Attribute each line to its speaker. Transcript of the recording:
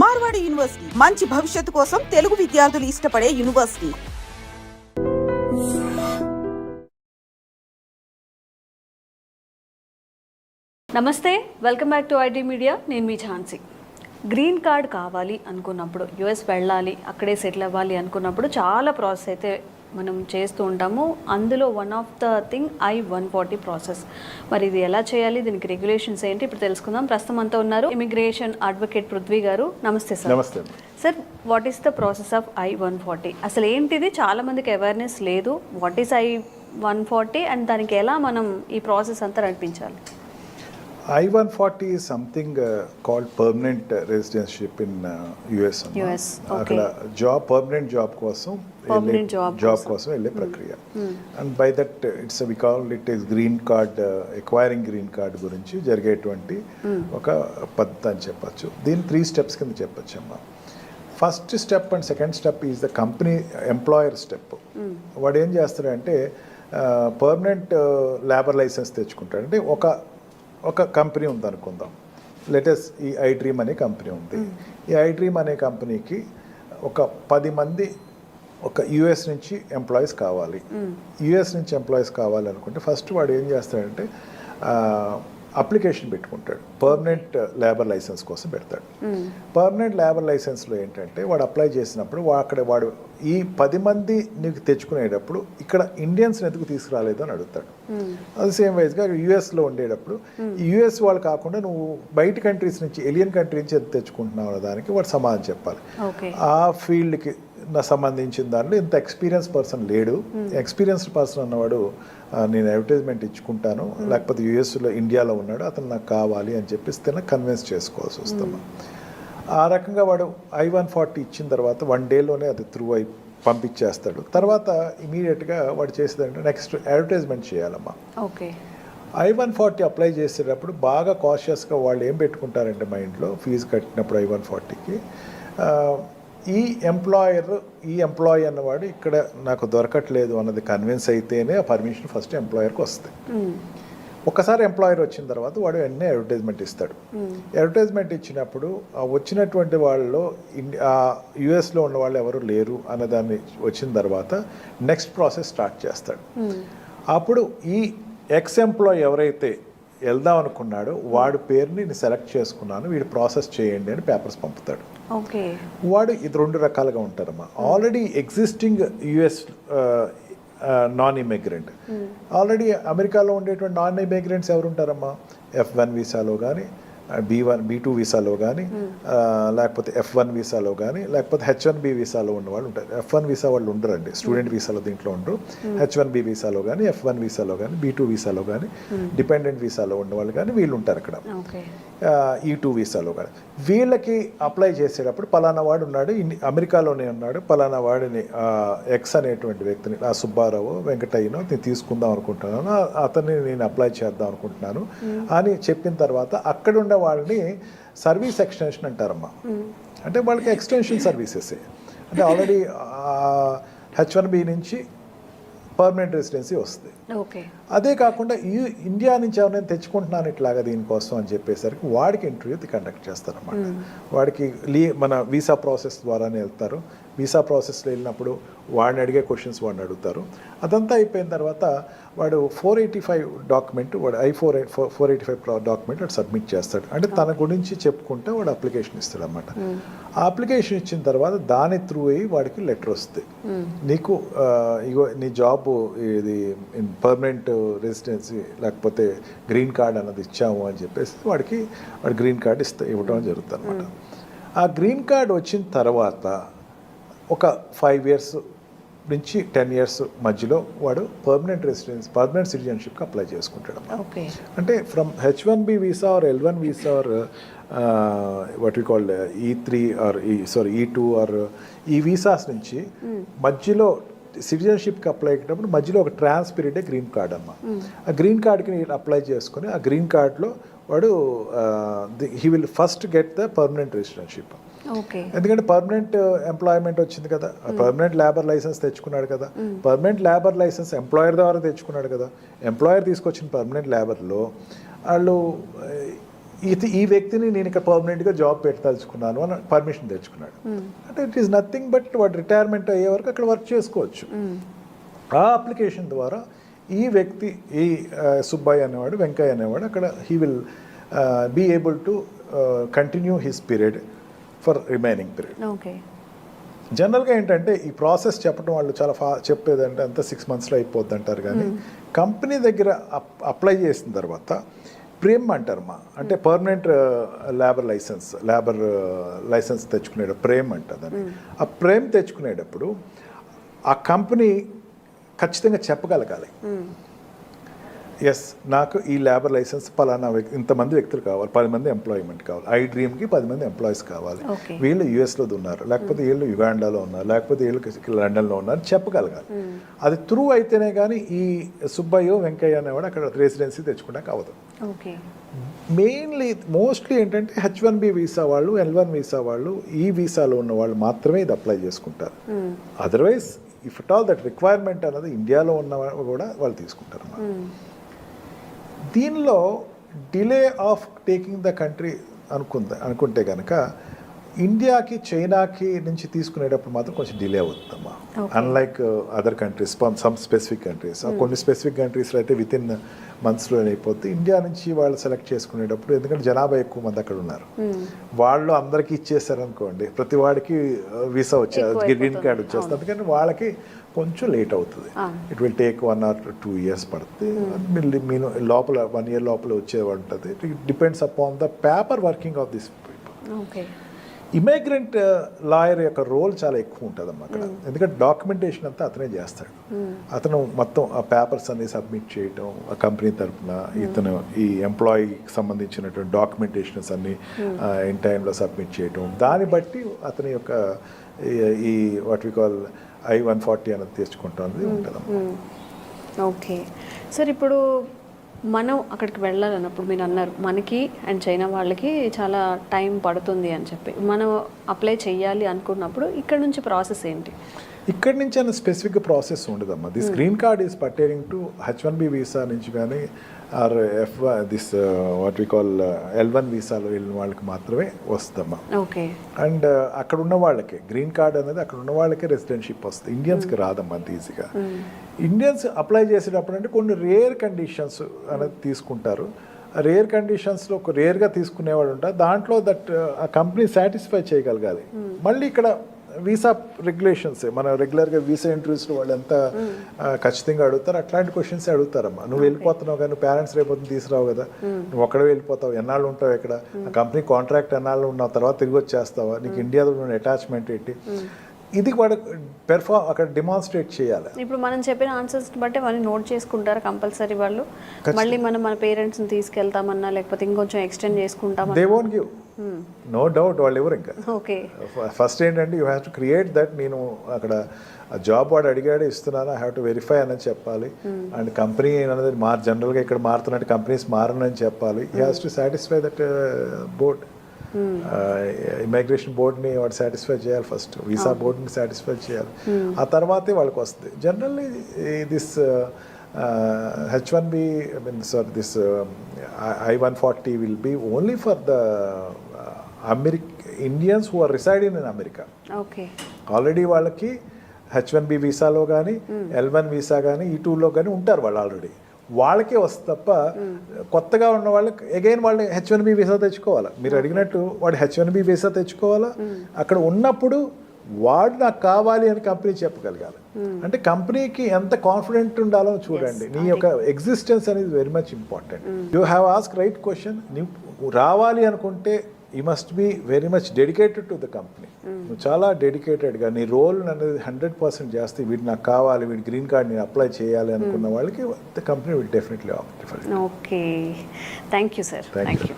Speaker 1: Marwadi university మంచి భవిష్యత్తు కోసం తెలుగు విద్యార్థులు ఇష్టపడే యూనివర్సిటీ.
Speaker 2: నమస్తే, welcome back to IT media. నేను మీ ఝాన్సీ. గ్రీన్ కార్డ్ కావాలి అనుకున్నప్పుడు, యుఎస్ వెళ్ళాలి, అక్కడే సెటిల్ అవ్వాలి అనుకున్నప్పుడు చాలా ప్రాసెస్ అయితే మనం చేస్తూ ఉంటాము. అందులో one of the thing I-140 process. మరి ఇది ఎలా చేయాలి, దీనికి రెగ్యులేషన్స్ ఏంటి, ఇప్పుడు తెలుసుకుందాం. ప్రస్తుతం అంతా ఉన్నారు ఇమిగ్రేషన్ అడ్వకేట్ పృథ్వీ గారు. నమస్తే సార్.
Speaker 3: నమస్తే
Speaker 2: sir. What is the process of I-140? అసలు ఏంటిది? చాలా మందికి అవేర్నెస్ లేదు. వాట్ ఈస్ I-140 అండ్ దానికి ఎలా మనం ఈ ప్రాసెస్ అంతా నడిపించాలి?
Speaker 3: I-140 is something called permanent residency in US. అక్కడ పర్మనెంట్ జాబ్ కోసం వెళ్ళే ప్రక్రియ. And by that it's we call it is green card, acquiring green card గురించి జరిగేటువంటి ఒక పద్ధతి అని చెప్పచ్చు. దీని 3 స్టెప్స్ కింద చెప్పచ్చు అమ్మా. First step and second step is the company employer step. వాడు ఏం చేస్తాడంటే పర్మనెంట్ లేబర్ లైసెన్స్ తెచ్చుకుంటాడు. అంటే ఒక కంపెనీ ఉంది అనుకుందాం, లెటస్ ఈ iDream అనే కంపెనీ ఉంది. ఈ iDream అనే కంపెనీకి ఒక 10 మంది ఒక యుఎస్ నుంచి ఎంప్లాయీస్ కావాలి. యుఎస్ నుంచి ఎంప్లాయీస్ కావాలి అనుకుంటే ఫస్ట్ వాడు ఏం చేస్తాడంటే అప్లికేషన్ పెట్టుకుంటాడు. పర్మనెంట్ లేబర్ లైసెన్స్ కోసం పెడతాడు. పర్మనెంట్ లేబర్ లైసెన్స్లో ఏంటంటే వాడు అప్లై చేసినప్పుడు వాడు ఈ 10 మంది నీకు తెచ్చుకునేటప్పుడు ఇక్కడ ఇండియన్స్ ఎందుకు తీసుకురాలేదు అని అడుగుతాడు. అది సేమ్ వైజ్గా యుఎస్లో ఉండేటప్పుడు యుఎస్ వాళ్ళు కాకుండా నువ్వు బయట కంట్రీస్ నుంచి, ఎలియన్ కంట్రీ నుంచి ఎంత తెచ్చుకుంటున్నావు అనే దానికి వాడు సమాధానం చెప్పాలి. ఆ ఫీల్డ్కి సంబంధించిన దాంట్లో ఇంత ఎక్స్పీరియన్స్ పర్సన్ లేడు. ఎక్స్పీరియన్స్డ్ పర్సన్ అన్నవాడు నేను అడ్వర్టైజ్మెంట్ ఇచ్చుకుంటాను, లేకపోతే యుఎస్లో ఇండియాలో ఉన్నాడు, అతను నాకు కావాలి అని చెప్పిస్తే నాకు కన్విన్స్ చేసుకోవాల్సి వస్తాము. ఆ రకంగా వాడు I-140 ఇచ్చిన తర్వాత 1 డేలోనే అది త్రూ అయి పంపించేస్తాడు. తర్వాత ఇమీడియట్గా వాడు చేసేదంటే నెక్స్ట్ అడ్వర్టైజ్మెంట్ చేయాలమ్మా.
Speaker 2: ఓకే.
Speaker 3: I-140 అప్లై చేసేటప్పుడు బాగా కాషియస్గా వాళ్ళు ఏం పెట్టుకుంటారంటే మైండ్లో, ఫీజు కట్టినప్పుడు I-140కి ఈ ఎంప్లాయీ అన్నవాడు ఇక్కడ నాకు దొరకట్లేదు అన్నది కన్విన్స్ అయితేనే ఆ పర్మిషన్ ఫస్ట్ ఎంప్లాయర్కి వస్తుంది. ఒకసారి ఎంప్లాయర్ వచ్చిన తర్వాత వాడు వెంటనే అడ్వర్టైజ్మెంట్ ఇస్తాడు. అడ్వర్టైజ్మెంట్ ఇచ్చినప్పుడు వచ్చినటువంటి వాళ్ళలో యుఎస్లో ఉన్న వాళ్ళు ఎవరు లేరు అన్నదాన్ని వచ్చిన తర్వాత నెక్స్ట్ ప్రాసెస్ స్టార్ట్ చేస్తాడు. అప్పుడు ఈ ఎక్స్ ఎంప్లాయీ ఎవరైతే వెళ్దాం అనుకున్నాడో వాడి పేరుని నేను సెలెక్ట్ చేసుకున్నాను, వీడు ప్రాసెస్ చేయండి అని పేపర్స్ పంపుతాడు. వాడు ఇది 2 రకాలుగా ఉంటారమ్మా. Already existing US non immigrant, already అమెరికాలో ఉండేటువంటి నాన్ ఇమిగ్రెంట్స్ ఎవరు ఉంటారమ్మా? F1 వీసాలో కానీ, B2 వీసాలో కానీ, లేకపోతే F1 వీసాలో కానీ, లేకపోతే H1B వీసాలో ఉన్న వాళ్ళు ఉంటారు. F1 వీసా వాళ్ళు ఉండరండి, స్టూడెంట్ వీసాలో దీంట్లో ఉండరు. H1B వీసాలో కానీ, F1 వీసాలో కానీ, B2 వీసాలో కానీ, డిపెండెంట్ వీసాలో ఉన్న వాళ్ళు కానీ వీళ్ళు ఉంటారు అక్కడ. E2 వీసాలో కానీ వీళ్ళకి అప్లై చేసేటప్పుడు పలానా వాడు ఉన్నాడు, అమెరికాలోనే ఉన్నాడు, పలానా వాడిని ఎక్స్ అనేటువంటి వ్యక్తిని, ఆ సుబ్బారావు వెంకటయ్యనో నేను తీసుకుందాం అనుకుంటున్నాను, అతన్ని నేను అప్లై చేద్దాం అనుకుంటున్నాను అని చెప్పిన తర్వాత అక్కడ ఉన్న వాళ్ళని సర్వీస్ ఎక్స్టెన్షన్ అంటారమ్మా. అంటే వాళ్ళకి ఎక్స్టెన్షన్ సర్వీసెస్. అంటే ఆల్రెడీ H1B నుంచి పర్మనెంట్ రెసిడెన్సీ వస్తుంది. అదే కాకుండా ఇండియా నుంచి ఎవరైనా తెచ్చుకుంటున్నాను ఇట్లాగా దీనికోసం అని చెప్పేసరికి వాడికి ఇంటర్వ్యూ కండక్ట్ చేస్తారన్నమాట. వాడికి మన వీసా ప్రాసెస్ ద్వారానే వెళ్తారు. వీసా ప్రాసెస్లో వెళ్ళినప్పుడు వాడిని అడిగే క్వశ్చన్స్ వాడిని అడుగుతారు. అదంతా అయిపోయిన తర్వాత వాడు 485 డాక్యుమెంట్, వాడు I-485 డాక్యుమెంట్ వాడు సబ్మిట్ చేస్తాడు. అంటే తన గురించి చెప్పుకుంటే వాడు అప్లికేషన్ ఇస్తాడు అన్నమాట. ఆ అప్లికేషన్ ఇచ్చిన తర్వాత దాని త్రూ అయ్యి వాడికి లెటర్ వస్తుంది, నీకు ఇగో నీ జాబ్ ఇది పర్మనెంట్ రెసిడెన్సీ లేకపోతే గ్రీన్ కార్డ్ అన్నది ఇచ్చాము అని చెప్పేసి వాడు గ్రీన్ కార్డ్ ఇవ్వడం జరుగుతుంది అనమాట. ఆ గ్రీన్ కార్డ్ వచ్చిన తర్వాత ఒక 5 years నుంచి 10 years మధ్యలో వాడు పర్మనెంట్ సిటిజన్షిప్కి అప్లై చేసుకుంటాడు. అంటే from H1B visa or L1 visa or what we call E3 or E2 or ఈ వీసాస్ నుంచి మధ్యలో సిటిజన్షిప్కి అప్లై అయ్యేటప్పుడు మధ్యలో ఒక ట్రాన్స్ పీరియడే గ్రీన్ కార్డ్ అమ్మ. ఆ గ్రీన్ కార్డ్కి నేను అప్లై చేసుకుని ఆ గ్రీన్ కార్డ్లో వాడు he will first get the permanent residentship. ఎందుకంటే పర్మనెంట్ ఎంప్లాయ్మెంట్ వచ్చింది కదా, పర్మనెంట్ లేబర్ లైసెన్స్ తెచ్చుకున్నాడు కదా, పర్మనెంట్ లేబర్ లైసెన్స్ ఎంప్లాయర్ ద్వారా తెచ్చుకున్నాడు కదా. ఎంప్లాయర్ తీసుకొచ్చిన పర్మనెంట్ లేబర్లో వాళ్ళు ఈ వ్యక్తిని నేను ఇక్కడ పర్మనెంట్గా జాబ్ పెట్టదలుచుకున్నాను అని పర్మిషన్ తెచ్చుకున్నాడు. అంటే ఇట్ ఈస్ నథింగ్ బట్ వాడు రిటైర్మెంట్ అయ్యే వరకు అక్కడ వర్క్ చేసుకోవచ్చు. ఆ అప్లికేషన్ ద్వారా ఈ వ్యక్తి, ఈ సుబ్బయ్య అనేవాడు, వెంకయ్య అనేవాడు అక్కడ he will be able to continue his period for remaining period.
Speaker 2: Okay.
Speaker 3: జనరల్గా ఏంటంటే ఈ ప్రాసెస్ చెప్పడం వాళ్ళు చాలా చెప్పేదంటే అంతా 6 monthsలో అయిపోద్ది అంటారు, కానీ కంపెనీ దగ్గర అప్లై చేసిన తర్వాత ప్రేమ్ అంటారమ్మా, అంటే పర్మనెంట్ లేబర్ లైసెన్స్ తెచ్చుకునేటప్పుడు ప్రేమ్ అంటుందని. ఆ ప్రేమ్ తెచ్చుకునేటప్పుడు ఆ కంపెనీ ఖచ్చితంగా చెప్పగలగాలి, ఎస్ నాకు ఈ లేబర్ లైసెన్స్ పలానా ఇంతమంది వ్యక్తులు కావాలి, 10 మంది ఎంప్లాయ్మెంట్ కావాలి, ఐ డ్రీమ్కి 10 మంది ఎంప్లాయీస్ కావాలి, వీళ్ళు యూఎస్లో ఉన్నారు, లేకపోతే వీళ్ళు యుగాండాలో ఉన్నారు, లేకపోతే వీళ్ళు లండన్లో ఉన్నారు చెప్పగలగాలి. అది త్రూ అయితేనే కానీ ఈ సుబ్బయ్య వెంకయ్య అనేవాడు అక్కడ రెసిడెన్సీ తెచ్చుకోవడానికి అవ్వదు. మోస్ట్లీ ఏంటంటే H1B వీసా వాళ్ళు, L1 వీసా వాళ్ళు, ఈ వీసాలో ఉన్న వాళ్ళు మాత్రమే ఇది అప్లై చేసుకుంటారు. Otherwise if at all that requirement అనేది ఇండియాలో ఉన్న కూడా వాళ్ళు తీసుకుంటారు అన్నమాట. దీనిలో delay of taking the country అనుకుంటే కనుక ఇండియాకి చైనాకి నుంచి తీసుకునేటప్పుడు మాత్రం కొంచెం డిలే అవుతుందమ్మా. Unlike other countries, some specific countries, కొన్ని స్పెసిఫిక్ కంట్రీస్లో అయితే విత్ ఇన్ మంత్స్లో అయిపోతుంది. ఇండియా నుంచి వాళ్ళు సెలెక్ట్ చేసుకునేటప్పుడు, ఎందుకంటే జనాభా ఎక్కువ మంది అక్కడ ఉన్నారు, వాళ్ళు అందరికీ ఇచ్చేసారనుకోండి, ప్రతి వాడికి వీసా గ్రీన్ కార్డ్ వచ్చేస్తుంది. అందుకని వాళ్ళకి కొంచెం లేట్ అవుతుంది. It will take 1 or 2 years పడుతుంది. మీరు లోపల 1 year లోపల వచ్చేవాడు ఉంటుంది. It depends upon the paper working of this people. Immigrant lawyer యొక్క రోల్ చాలా ఎక్కువ ఉంటుంది అమ్మ అక్కడ, ఎందుకంటే డాక్యుమెంటేషన్ అంతా అతనే చేస్తాడు. అతను మొత్తం ఆ పేపర్స్ అన్ని సబ్మిట్ చేయటం, ఆ కంపెనీ తరఫున ఇతను ఈ ఎంప్లాయీకి సంబంధించినటువంటి డాక్యుమెంటేషన్స్ అన్ని ఇన్ టైంలో సబ్మిట్ చేయటం, దాన్ని బట్టి అతని యొక్క ఈ వాట్ వి కాల్ I-140 అనేది తెచ్చుకుంటుంది ఉంటుంది.
Speaker 2: ఓకే సార్, ఇప్పుడు మనం అక్కడికి వెళ్ళాలన్నప్పుడు మీరు అన్నారు మనకి అండ్ చైనా వాళ్ళకి చాలా టైం పడుతుంది అని చెప్పి, మనం అప్లై చేయాలి అనుకున్నప్పుడు ఇక్కడ నుంచి ప్రాసెస్ ఏంటి?
Speaker 3: ఇక్కడ నుంచి అన్న స్పెసిఫిక్ ప్రాసెస్ ఉండదమ్మా. This green card is pertaining to H1B visa నుంచి కానీ or this what we call L1 వీసాలో వెళ్ళిన వాళ్ళకి మాత్రమే వస్తుందమ్మా.
Speaker 2: ఓకే.
Speaker 3: అండ్ అక్కడ ఉన్న వాళ్ళకి గ్రీన్ కార్డ్ అనేది అక్కడ ఉన్న వాళ్ళకే రెసిడెన్షిప్ వస్తుంది, ఇండియన్స్కి రాదమ్మా అంత ఈజీగా. ఇండియన్స్ అప్లై చేసేటప్పుడు అంటే కొన్ని రేర్ కండిషన్స్ అనేది తీసుకుంటారు. రేర్ కండిషన్స్లో ఒక రేర్గా తీసుకునేవాడు ఉంటారు. దాంట్లో దట్ ఆ కంపెనీ సాటిస్ఫై చేయగలగాలి. మళ్ళీ ఇక్కడ వీసా రెగ్యులేషన్స్, మన రెగ్యులర్గా వీసా ఇంటర్వ్యూస్లో వాళ్ళు ఎంత ఖచ్చితంగా అడుగుతారు, అట్లాంటి క్వశ్చన్స్ అడుగుతారమ్మా. నువ్వు వెళ్ళిపోతున్నావు కానీ పేరెంట్స్ రేపొద్దున తీసుకురావు కదా, నువ్వు ఒక్కడే వెళ్ళిపోతావు, ఎన్నాళ్ళు ఉంటావు ఇక్కడ, ఆ కంపెనీ కాంట్రాక్ట్ ఎన్నాళ్ళు ఉన్నావు, తర్వాత తిరిగి వచ్చేస్తావా, నీకు ఇండియాలో ఉన్న అటాచ్మెంట్ ఏంటి, ఇది వాడు అక్కడ డిమాన్స్ట్రేట్ చేయాలి.
Speaker 2: ఇప్పుడు మనం చెప్పిన ఆన్సర్స్ బట్టి వాళ్ళు నోట్ చేసుకుంటారు కంపల్సరీ వాళ్ళు. మళ్ళీ మనం మన పేరెంట్స్ని తీసుకెళ్తామన్నా లేకపోతే ఇంకొంచెం ఎక్స్టెండ్ చేసుకుంటామన్నా
Speaker 3: they won't give, no doubt వాళ్ళు ఎవరు. ఇంకా
Speaker 2: ఓకే,
Speaker 3: ఫస్ట్ ఏంటంటే you have to create that, నేను అక్కడ జాబ్ వాడు అడిగాడు ఇస్తున్నాను, ఐ హ్యావ్ టు వెరిఫై అనేది చెప్పాలి. అండ్ కంపెనీ అనేది జనరల్గా ఇక్కడ మారుతున్నట్టు కంపెనీస్ మారనని చెప్పాలి. He has to satisfy that board, immigration బోర్డ్ని వాడు సాటిస్ఫై చేయాలి ఫస్ట్, వీసా బోర్డ్ని సాటిస్ఫై చేయాలి, ఆ తర్వాతే వాళ్ళకి వస్తుంది. Generally this H1B, this I-140 will be only for the Indians who are residing in America.
Speaker 2: Okay.
Speaker 3: Already వాళ్ళకి H1B వీసాలో కానీ L1 వీసా కానీ ఈ 2లో కానీ ఉంటారు వాళ్ళు ఆల్రెడీ, వాళ్ళకే వస్తుంది తప్ప కొత్తగా ఉన్న వాళ్ళకి అగైన్ వాళ్ళు H1B వీసా తెచ్చుకోవాలా. మీరు అడిగినట్టు వాడు H1B వీసా తెచ్చుకోవాలా, అక్కడ ఉన్నప్పుడు వాడు నాకు కావాలి అని కంపెనీ చెప్పగలగాలి. అంటే కంపెనీకి ఎంత కాన్ఫిడెంట్ ఉండాలో చూడండి. నీ యొక్క ఎగ్జిస్టెన్స్ అనేది very much important. You have ask right question. నువ్వు రావాలి అనుకుంటే you must be very much dedicated to the company. నువ్వు చాలా డెడికేటెడ్గా నీ రోల్ అనేది 100% చేస్తే వీడు నాకు కావాలి, వీడి గ్రీన్ కార్డ్ నేను అప్లై చేయాలి అనుకున్న వాళ్ళకి the company will definitely opt for it.
Speaker 2: Okay, thank you sir.
Speaker 3: Thank you.